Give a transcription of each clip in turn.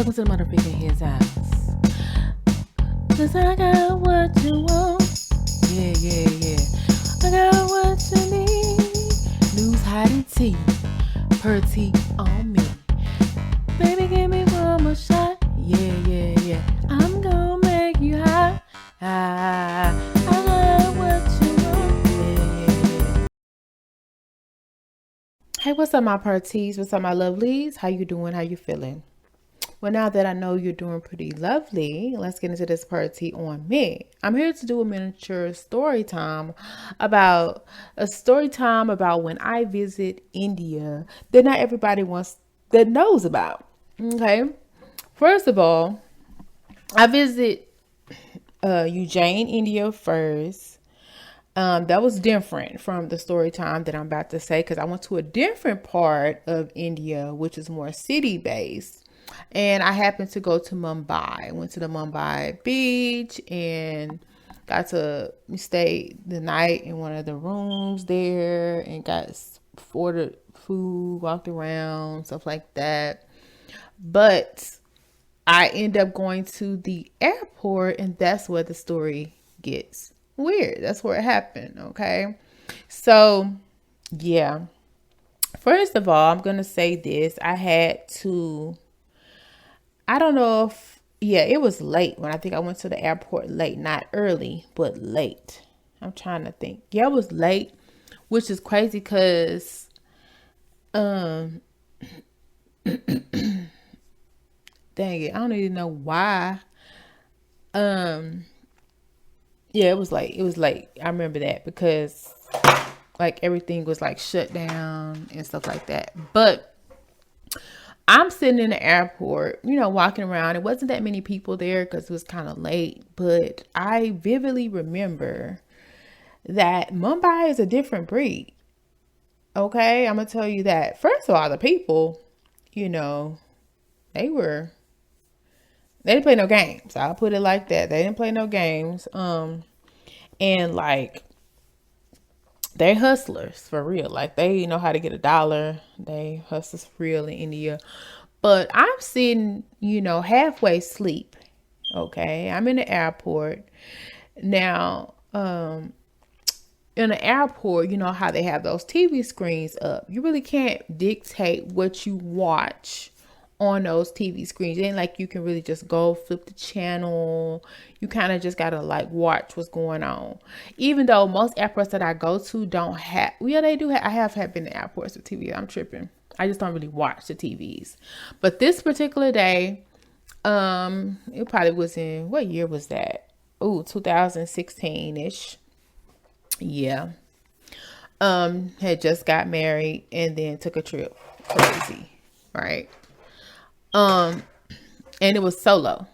Welcome to the motherfucking His House. Cause I got what you want. Yeah. I got what you need. News, hiding tea. Purty on me. Baby, give me one more shot. Yeah. I'm gonna make you hot. I got what you want. Yeah. Hey, what's up, my parties? What's up, my lovelies? How you doing? How you feeling? Well, now that I know you're doing pretty lovely, let's get into this party on me. I'm here to do a miniature story time about when I visit India that not everybody knows about. Okay. First of all, I visit Ujjain, India first. That was different from the story time that I'm about to say because I went to a different part of India, which is more city based. And I happened to go to Mumbai. I went to the Mumbai beach and got to stay the night in one of the rooms there and got ordered food, walked around, stuff like that. But I end up going to the airport, and that's where the story gets weird. That's where it happened. Okay. So, yeah. First of all, I'm going to say this. I don't know if, it was late when I think I went to the airport late, not early, but late. I'm trying to think. Yeah, it was late, which is crazy because, dang it, I don't even know why. Yeah, it was late. It was late. I remember that because like everything was like shut down and stuff like that. But I'm sitting in the airport, walking around. It wasn't that many people there because it was kind of late. But I vividly remember that Mumbai is a different breed. Okay, I'm going to tell you that. First of all, the people, they didn't play no games. I'll put it like that. They didn't play no games. And like, they hustlers for real. Like, they know how to get $1. They hustlers for real in India. But I'm sitting, halfway asleep. Okay. I'm in the airport. Now, in the airport, you know how they have those TV screens up. You really can't dictate what you watch on those TV screens. It ain't like you can really just go flip the channel. You kind of just gotta like watch what's going on. Even though most airports that I go to don't have, they do have, I have been to airports with TV. I'm tripping. I just don't really watch the TVs. But this particular day, it probably was in, what year was that? 2016-ish. Yeah. Had just got married and then took a trip. Crazy. Right. And it was solo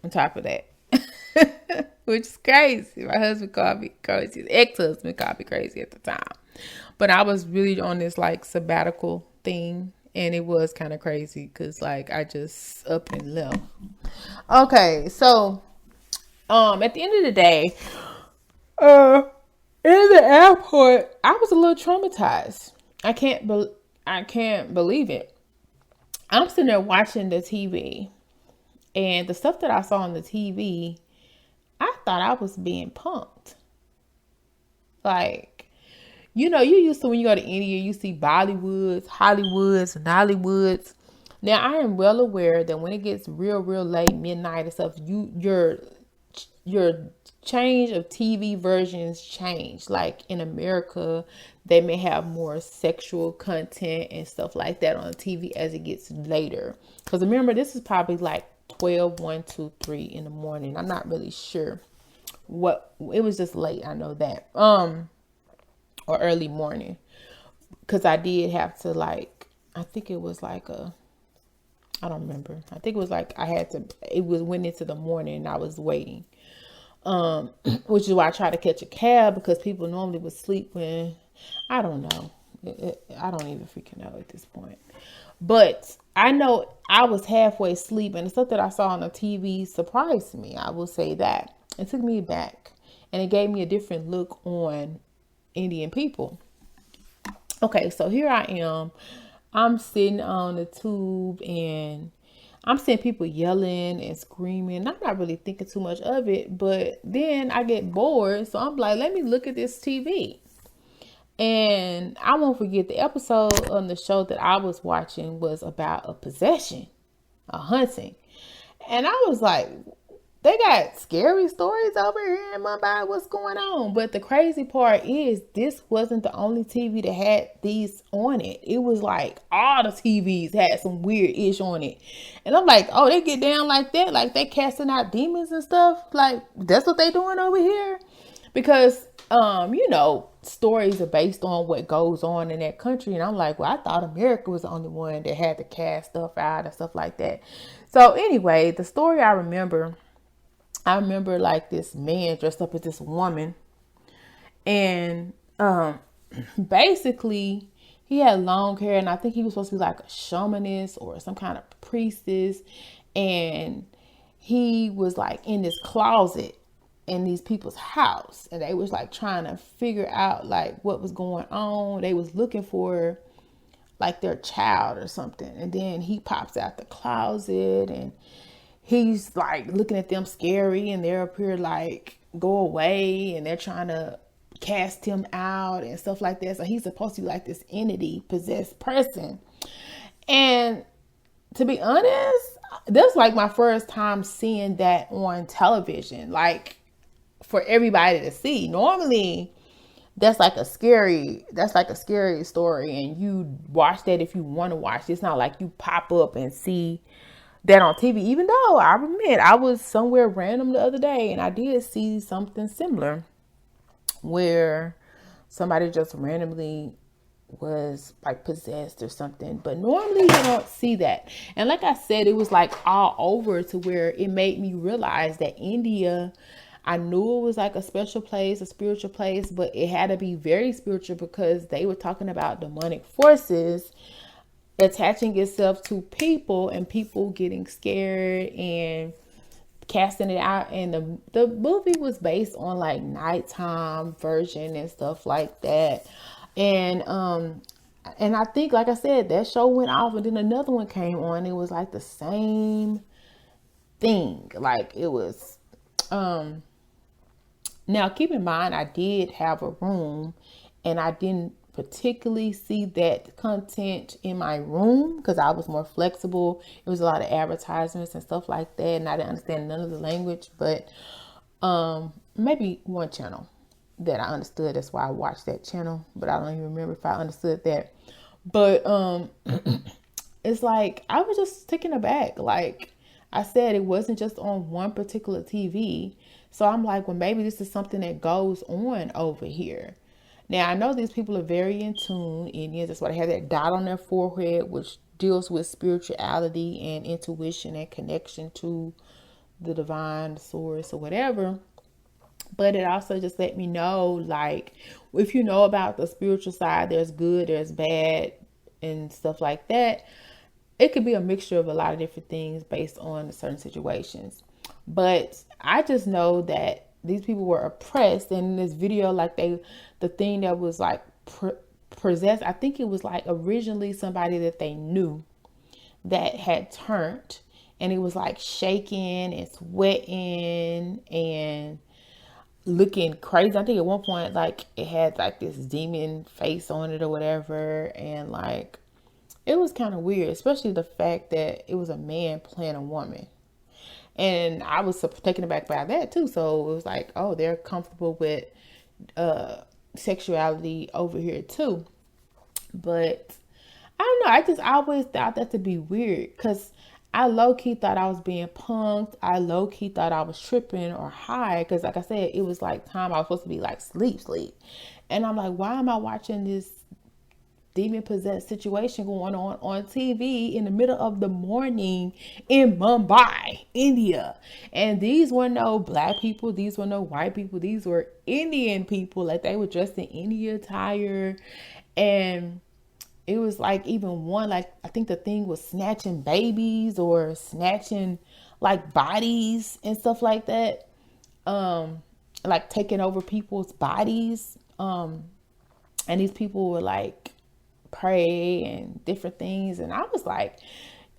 on top of that, which is crazy. My husband called me crazy. His ex-husband called me crazy at the time, but I was really on this like sabbatical thing, and it was kind of crazy because like I just up and left. Okay, so at the end of the day, in the airport, I was a little traumatized. I can't believe it. I'm sitting there watching the TV, and the stuff that I saw on the TV, I thought I was being punked. Like, you used to, when you go to India, you see Bollywoods, Hollywoods, and Hollywoods. Now, I am well aware that when it gets real late, midnight and stuff, your change of TV versions change. Like in America, they may have more sexual content and stuff like that on TV as it gets later. Because remember, this is probably like 12, 1, 2, 3 in the morning. I'm not really sure it was just late. I know that. Or early morning. Because I did have to like, I think it was like I don't remember. I think it was like went into the morning and I was waiting. Which is why I try to catch a cab because people normally would sleep when, I don't know. I don't even freaking know at this point. But I know I was halfway asleep, and the stuff that I saw on the TV surprised me. I will say that. It took me back, and it gave me a different look on Indian people. Okay, so here I am. I'm sitting on the tube, and I'm seeing people yelling and screaming. I'm not really thinking too much of it, but then I get bored. So I'm like, let me look at this TV. And I won't forget the episode on the show that I was watching was about a possession, a hunting. And I was like, they got scary stories over here in Mumbai. What's going on? But the crazy part is this wasn't the only TV that had these on it. It was like all the TVs had some weird ish on it. And I'm like, oh, they get down like that? Like they casting out demons and stuff? Like that's what they doing over here? Because stories are based on what goes on in that country. And I'm like, well, I thought America was the only one that had to cast stuff out and stuff like that. So anyway, the story I remember like this man dressed up as this woman. And basically he had long hair, and I think he was supposed to be like a shamanist or some kind of priestess. And he was like in this closet in these people's house, and they was like trying to figure out like what was going on. They was looking for like their child or something. And then he pops out the closet and he's like looking at them scary, and they're up here like go away, and they're trying to cast him out and stuff like that. So he's supposed to be like this entity possessed person. And to be honest, that's like my first time seeing that on television, like for everybody to see. Normally that's like a scary story, and you watch that if you want to watch. It's not like you pop up and see that on TV, even though I admit I was somewhere random the other day and I did see something similar where somebody just randomly was like possessed or something. But normally you don't see that. And like I said, it was like all over, to where it made me realize that India, I knew it was like a special place, a spiritual place, but it had to be very spiritual because they were talking about demonic forces attaching itself to people and people getting scared and casting it out. And the movie was based on like nighttime version and stuff like that. And I think, like I said, that show went off, and then another one came on. It was like the same thing. Like it was now keep in mind, I did have a room, and I didn't particularly see that content in my room because I was more flexible. It was a lot of advertisements and stuff like that, and I didn't understand none of the language. But maybe one channel that I understood. That's why I watched that channel, but I don't even remember if I understood that. But it's like I was just taken aback. Like I said, it wasn't just on one particular TV. So I'm like, well, maybe this is something that goes on over here. Now, I know these people are very in tune, Indians. That's why they have that dot on their forehead, which deals with spirituality and intuition and connection to the divine source or whatever. But it also just let me know, like, if you know about the spiritual side, there's good, there's bad, and stuff like that. It could be a mixture of a lot of different things based on certain situations. But I just know that these people were oppressed. And in this video, like the thing that was like possessed, I think it was like originally somebody that they knew that had turned, and it was like shaking and sweating and looking crazy. I think at one point, like it had like this demon face on it or whatever. And like, it was kind of weird, especially the fact that it was a man playing a woman. And I was taken aback by that too. So it was like, oh, they're comfortable with sexuality over here too. But I don't know. I just always thought that to be weird, because I low-key thought I was being punked. I low-key thought I was tripping or high, because like I said, it was like time I was supposed to be like sleep. And I'm like, why am I watching this demon-possessed situation going on TV in the middle of the morning in Mumbai, India? And these were no black people. These were no white people. These were Indian people. Like, they were dressed in Indian attire. And it was like even one, like I think the thing was snatching babies or snatching like bodies and stuff like that. Like taking over people's bodies. And these people were like pray and different things. And I was like,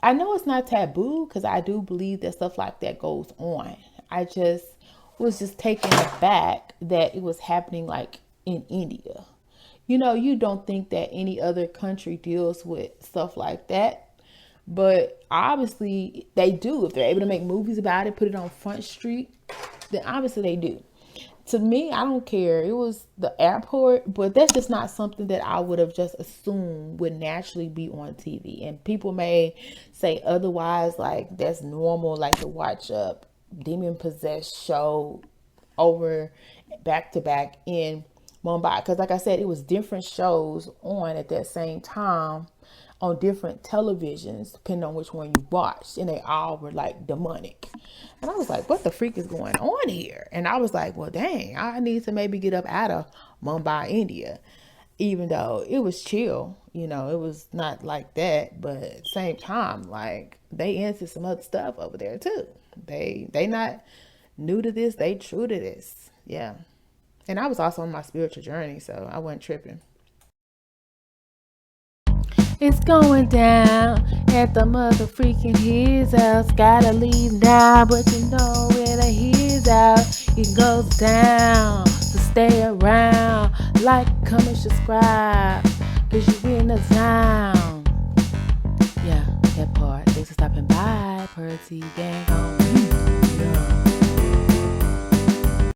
I know it's not taboo because I do believe that stuff like that goes on. I just was just taken aback that it was happening like in India. You don't think that any other country deals with stuff like that, but obviously they do. If they're able to make movies about it, put it on Front Street, then obviously they do. To me, I don't care. It was the airport, but that's just not something that I would have just assumed would naturally be on TV. And people may say otherwise, like that's normal, like to watch a demon possessed show over back to back in Mumbai. Because, like I said, it was different shows on at that same time on different televisions, depending on which one you watched, and they all were like demonic. And I was like, what the freak is going on here? And I was like, well, dang, I need to maybe get up out of Mumbai, India, even though it was chill, it was not like that. But at the same time, like they into some other stuff over there too. They not new to this, they true to this. Yeah. And I was also on my spiritual journey, so I wasn't tripping. It's going down at the mother freaking his house. Gotta leave now, but you know where the his out. It goes down, so stay around. Like, comment, subscribe, cause you in the town. Yeah, that part. Thanks for stopping by. Pearl T Gang on me.